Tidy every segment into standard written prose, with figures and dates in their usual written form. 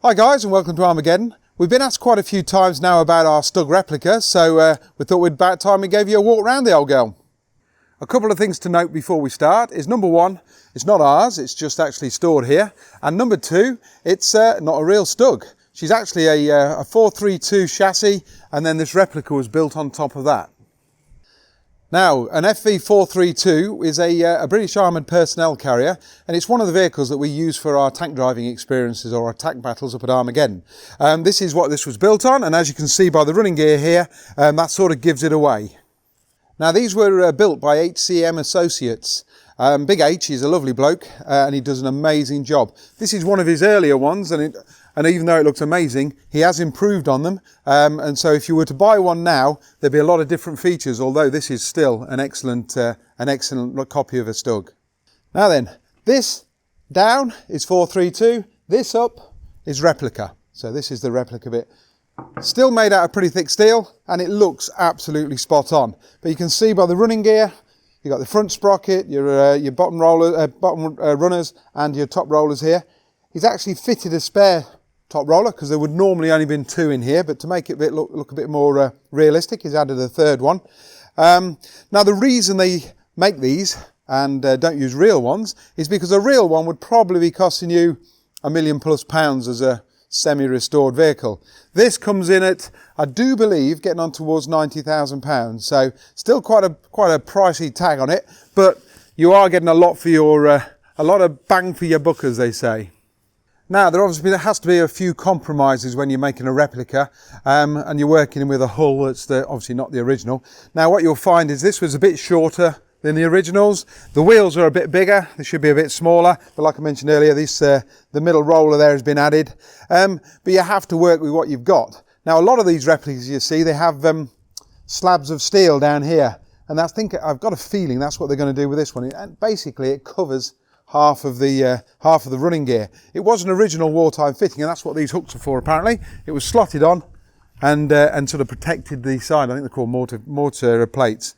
Hi guys and welcome to Armourgeddon. We've been asked quite a few times now about our Stug replica, so we thought we'd about time we gave you a walk around the old girl. A couple of things to note before we start is number one, it's not ours, it's just actually stored here. And number two, it's not a real Stug. She's actually a 432 chassis, and then this replica was built on top of that. Now, an FV432 is a British armoured personnel carrier, and it's one of the vehicles that we use for our tank driving experiences or our tank battles up at Armourgeddon. This is what this was built on, and as you can see by the running gear here, that sort of gives it away. Now, these were built by HCM Associates. Big H is a lovely bloke, and he does an amazing job. This is one of his earlier ones, and even though it looks amazing, he has improved on them. And so if you were to buy one now, there'd be a lot of different features, although this is still an excellent copy of a Stug. Now then, this down is 432, this up is replica. So this is the replica bit. Still made out of pretty thick steel, and it looks absolutely spot on. But you can see by the running gear, you've got the front sprocket, your bottom runners and your top rollers here. He's actually fitted a spare top roller because there would normally only been two in here, but to make it look a bit more realistic, he's added a third one. Now the reason they make these and don't use real ones is because a real one would probably be costing you £1 million+ as a semi-restored vehicle. This comes in at, I do believe, getting on towards £90,000, so still quite a pricey tag on it, but you are getting a lot for your a lot of bang for your buck, as they say. Now, there has to be a few compromises when you're making a replica, and you're working with a hull that's obviously not the original. Now, what you'll find is this was a bit shorter than the originals. The wheels are a bit bigger, they should be a bit smaller, but like I mentioned earlier, the middle roller there has been added. But you have to work with what you've got. Now, a lot of these replicas you see, they have slabs of steel down here, and I've got a feeling that's what they're going to do with this one. And basically, it covers half of the running gear. It was an original wartime fitting, and that's what these hooks are for apparently. It was slotted on and sort of protected the side. I think they're called mortar plates.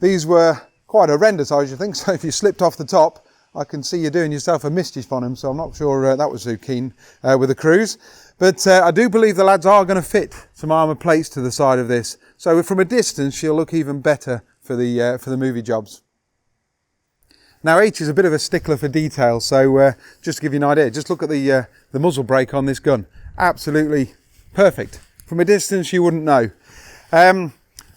These were quite horrendous, I should think, so if you slipped off the top, I can see you doing yourself a mischief on them, so I'm not sure that was too keen with the crews. But I do believe the lads are going to fit some armour plates to the side of this, so from a distance she'll look even better for the movie jobs. Now, H is a bit of a stickler for detail, so just to give you an idea, just look at the muzzle brake on this gun. Absolutely perfect. From a distance you wouldn't know.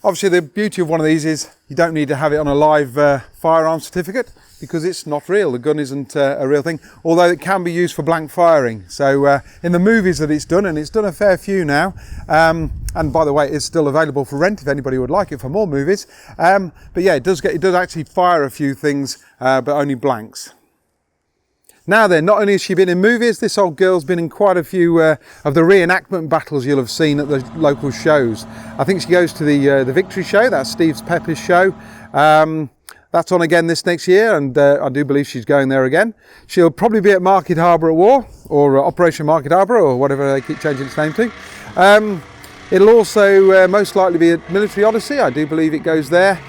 Obviously the beauty of one of these is you don't need to have it on a live firearm certificate because it's not real. The gun isn't a real thing, although it can be used for blank firing. So in the movies that it's done, and it's done a fair few now, and by the way, it's still available for rent if anybody would like it for more movies. But yeah, it does actually fire a few things, but only blanks. Now then, not only has she been in movies, this old girl's been in quite a few of the reenactment battles you'll have seen at the local shows. I think she goes to the Victory show, that's Steve Pepper's show. That's on again this next year, and I do believe she's going there again. She'll probably be at Market Harbour at War, or Operation Market Harbour, or whatever they keep changing its name to. It'll also most likely be at Military Odyssey, I do believe it goes there.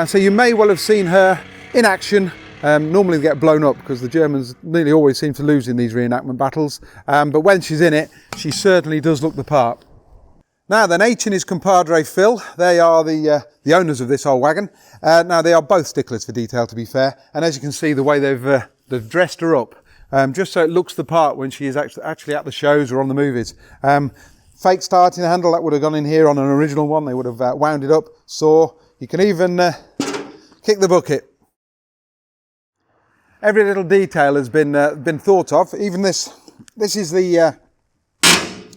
So you may well have seen her in action. Normally they get blown up because the Germans nearly always seem to lose in these reenactment battles, but when she's in it, she certainly does look the part. Now then, H and his compadre Phil, they are the owners of this old wagon. Now they are both sticklers for detail, to be fair, and as you can see the way they've dressed her up, just so it looks the part when she is actually at the shows or on the movies. Fake starting handle, that would have gone in here on an original one, they would have wound it up, saw. You can even kick the bucket. Every little detail has been thought of. Even this is the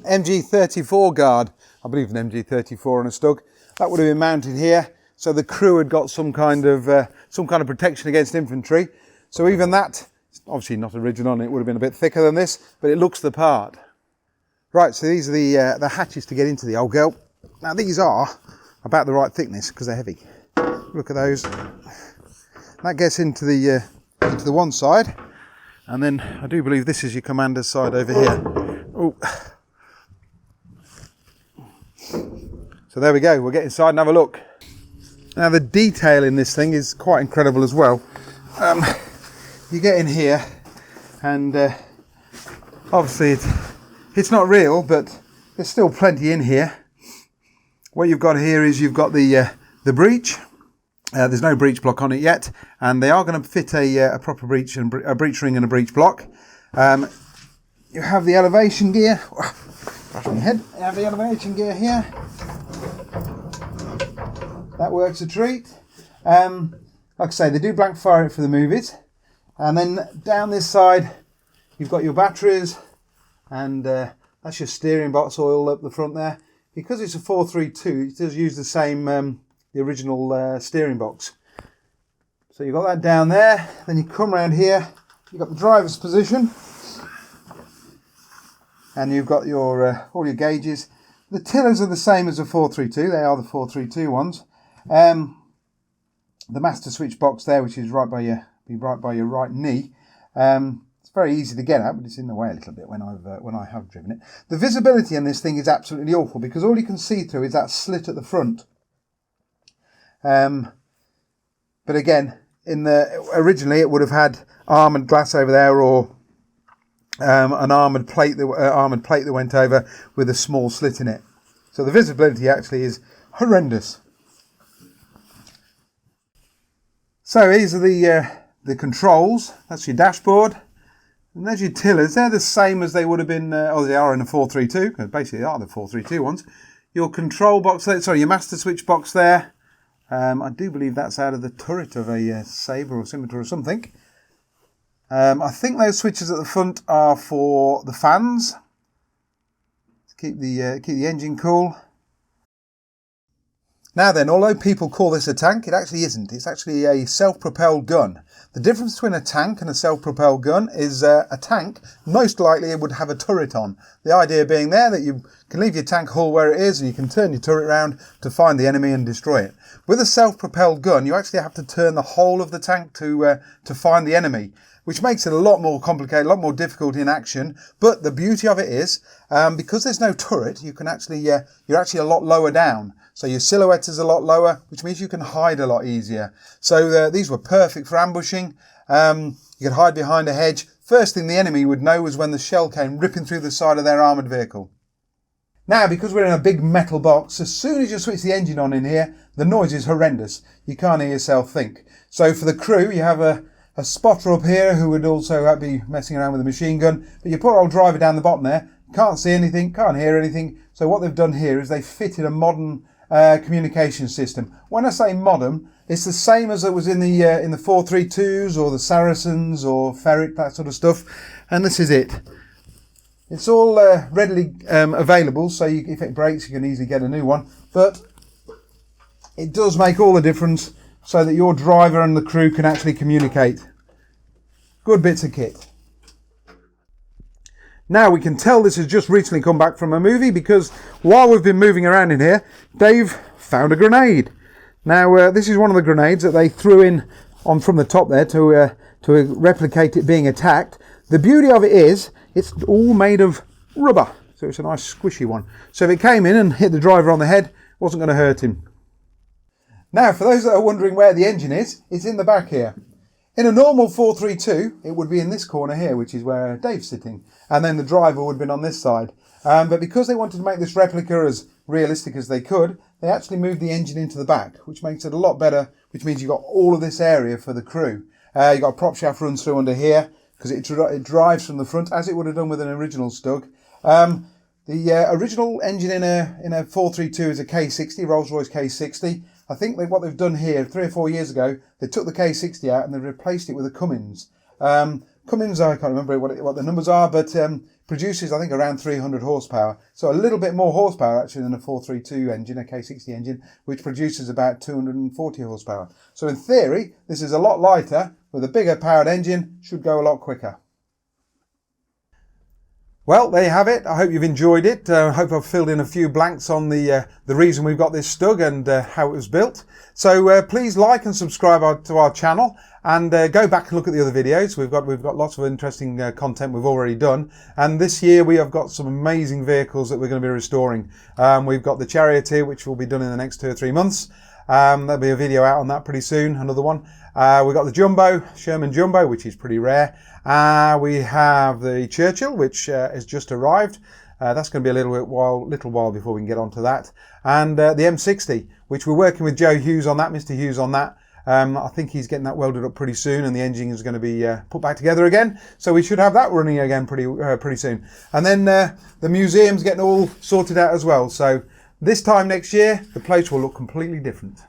MG34 guard. I believe an MG34 on a Stug. That would have been mounted here, so the crew had got some kind of protection against infantry. So even that, obviously not original, and it would have been a bit thicker than this, but it looks the part. Right, so these are the hatches to get into the old girl. Now these are about the right thickness because they're heavy. Look at those. That gets into the one side, and then I do believe this is your commander's side over here. Oh. So there we go, we'll get inside and have a look. Now the detail in this thing is quite incredible as well. You get in here and obviously it's not real, but there's still plenty in here. What you've got here is you've got the breech. There's no breech block on it yet, and they are going to fit a proper breech and a breech ring and a breech block. You have the elevation gear. Brush my head. You have the elevation gear here. That works a treat. Like I say, they do blank fire it for the movies. And then down this side, you've got your batteries, and that's your steering box oil up the front there. Because it's a 432, it does use the same, the original steering box. So you've got that down there. Then you come around here, you've got the driver's position, and you've got your all your gauges. The tillers are the same as the 432. They are the 432 ones. The master switch box there, which is right by your right knee. It's very easy to get at, but it's in the way a little bit when I have driven it. The visibility on this thing is absolutely awful because all you can see through is that slit at the front. But again, originally it would have had armoured glass over there, or an armoured plate that went over with a small slit in it. So the visibility actually is horrendous. So these are the controls. That's your dashboard. And there's your tillers. They're the same as they would have been, they are in a 432, because basically they are the 432 ones. Your control box there, sorry, your master switch box there. I do believe that's out of the turret of a Sabre or Scimitar or something. I think those switches at the front are for the fans, to keep the engine cool. Now then, although people call this a tank, it actually isn't. It's actually a self-propelled gun. The difference between a tank and a self-propelled gun is a tank, most likely it would have a turret on. The idea being there that you can leave your tank hull where it is and you can turn your turret around to find the enemy and destroy it. With a self-propelled gun, you actually have to turn the whole of the tank to find the enemy, which makes it a lot more complicated, a lot more difficult in action. But the beauty of it is, because there's no turret, you can actually you're actually a lot lower down. So your silhouette is a lot lower, which means you can hide a lot easier. So these were perfect for ambushing. You could hide behind a hedge. First thing the enemy would know was when the shell came ripping through the side of their armoured vehicle. Now, because we're in a big metal box, as soon as you switch the engine on in here, the noise is horrendous. You can't hear yourself think. So for the crew, you have a spotter up here who would also be messing around with a machine gun. But your poor old driver down the bottom there can't see anything, can't hear anything. So what they've done here is they've fitted a modern communication system. When I say modern, it's the same as it was in the 432s or the Saracens or Ferret, that sort of stuff. And this is it. It's all readily available, so if it breaks, you can easily get a new one. But it does make all the difference so that your driver and the crew can actually communicate. Good bits of kit. Now we can tell this has just recently come back from a movie because while we've been moving around in here, Dave found a grenade. Now this is one of the grenades that they threw in on from the top there to replicate it being attacked. The beauty of it is it's all made of rubber, so it's a nice squishy one. So if it came in and hit the driver on the head, it wasn't going to hurt him. Now for those that are wondering where the engine is, it's in the back here. In a normal 432, it would be in this corner here, which is where Dave's sitting. And then the driver would have been on this side. But because they wanted to make this replica as realistic as they could, they actually moved the engine into the back, which makes it a lot better, which means you've got all of this area for the crew. You've got a prop shaft runs through under here, because it drives from the front, as it would have done with an original Stug. The original engine in a 432 is a K60, Rolls-Royce K60. I think what they've done here, 3 or 4 years ago, they took the K60 out and they replaced it with a Cummins. Cummins, I can't remember what the numbers are, but produces, I think, around 300 horsepower. So a little bit more horsepower, actually, than a 432 engine, a K60 engine, which produces about 240 horsepower. So in theory, this is a lot lighter, with a bigger powered engine, should go a lot quicker. Well, there you have it. I hope you've enjoyed it. I hope I've filled in a few blanks on the reason we've got this Stug and how it was built. So please like and subscribe to our channel, and go back and look at the other videos. We've got lots of interesting content we've already done. And this year we have got some amazing vehicles that we're going to be restoring. We've got the Charioteer, which will be done in the next 2 or 3 months. There'll be a video out on that pretty soon, another one. We've got the Jumbo, Sherman Jumbo, which is pretty rare. We have the Churchill, which has just arrived. That's going to be a little while before we can get onto that. And the M60, which we're working with Joe Hughes on that, Mr. Hughes on that. I think he's getting that welded up pretty soon, and the engine is going to be put back together again. So we should have that running again pretty soon. And then the museum's getting all sorted out as well. So this time next year, the place will look completely different.